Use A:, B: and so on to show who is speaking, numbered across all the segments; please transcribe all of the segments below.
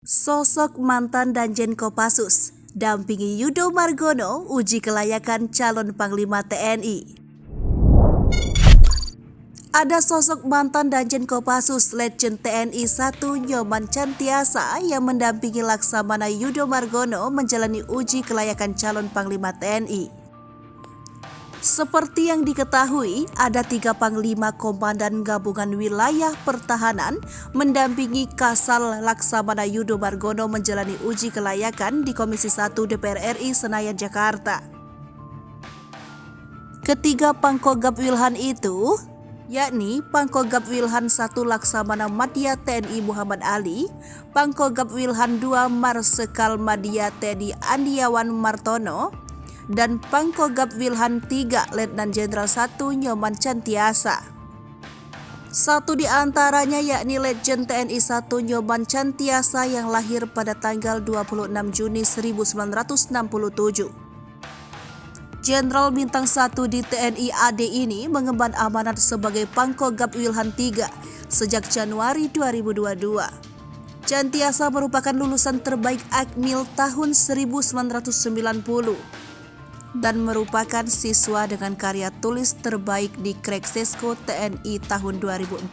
A: Sosok mantan Danjen Kopassus, dampingi Yudo Margono uji kelayakan calon Panglima TNI. Ada sosok mantan Danjen Kopassus Letjen TNI 1 Nyoman Cantiasa yang mendampingi Laksamana Yudo Margono menjalani uji kelayakan calon Panglima TNI. Seperti yang diketahui, ada 3 Panglima Komandan Gabungan Wilayah Pertahanan mendampingi Kasal Laksamana Yudo Margono menjalani uji kelayakan di Komisi 1 DPR RI Senayan, Jakarta. Ketiga Pangkogab Wilhan itu, yakni Pangkogab Wilhan 1 Laksamana Madya TNI Muhammad Ali, Pangkogab Wilhan 2 Marsekal Madya TNI Andiawan Martono, dan Pangkogab Wilhan 3 Letnan Jenderal 1 Nyoman Cantiasa. Satu di antaranya yakni Letjen TNI 1 Nyoman Cantiasa yang lahir pada tanggal 26 Juni 1967. Jenderal Bintang 1 di TNI AD ini mengemban amanat sebagai Pangkogab Wilhan 3 sejak Januari 2022. Cantiasa merupakan lulusan terbaik Akmil tahun 1990. dan merupakan siswa dengan karya tulis terbaik di Kreksesco TNI tahun 2014.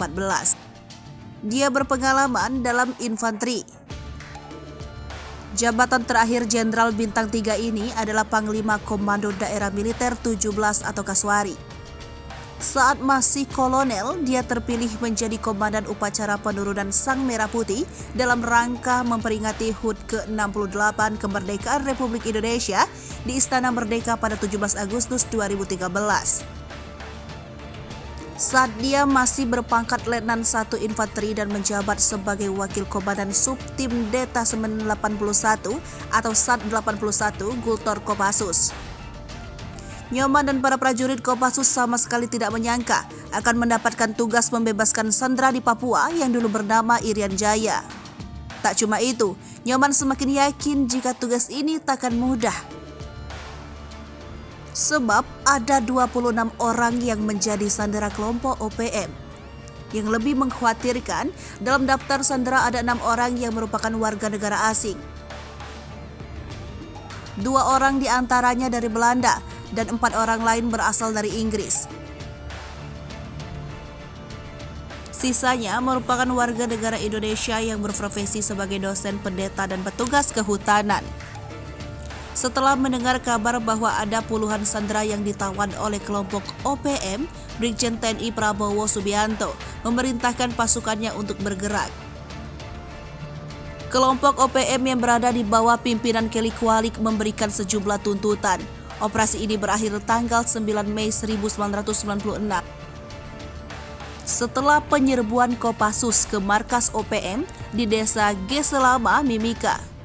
A: Dia berpengalaman dalam infanteri. Jabatan terakhir Jenderal Bintang 3 ini adalah Panglima Komando Daerah Militer 17 atau Kaswari. Saat masih kolonel, dia terpilih menjadi Komandan Upacara Penurunan Sang Merah Putih dalam rangka memperingati HUT ke-68 Kemerdekaan Republik Indonesia di Istana Merdeka pada 17 Agustus 2013. Saat dia masih berpangkat Letnan 1 Infanteri dan menjabat sebagai Wakil Komandan Subtim Detasemen 81 atau SAT 81 Gultor Kopassus. Nyoman dan para prajurit Kopassus sama sekali tidak menyangka akan mendapatkan tugas membebaskan sandera di Papua yang dulu bernama Irian Jaya. Tak cuma itu, Nyoman semakin yakin jika tugas ini takkan mudah. Sebab ada 26 orang yang menjadi sandera kelompok OPM. Yang lebih mengkhawatirkan, dalam daftar sandera ada 6 orang yang merupakan warga negara asing. 2 orang diantaranya dari Belanda, dan 4 orang lain berasal dari Inggris. Sisanya merupakan warga negara Indonesia yang berprofesi sebagai dosen, pendeta, dan petugas kehutanan. Setelah mendengar kabar bahwa ada puluhan sandera yang ditawan oleh kelompok OPM, Brigjen TNI Prabowo Subianto memerintahkan pasukannya untuk bergerak. Kelompok OPM yang berada di bawah pimpinan Kelly Kualik memberikan sejumlah tuntutan. Operasi ini berakhir tanggal 9 Mei 1996. Setelah penyerbuan Kopassus ke markas OPM di desa Geselama, Mimika.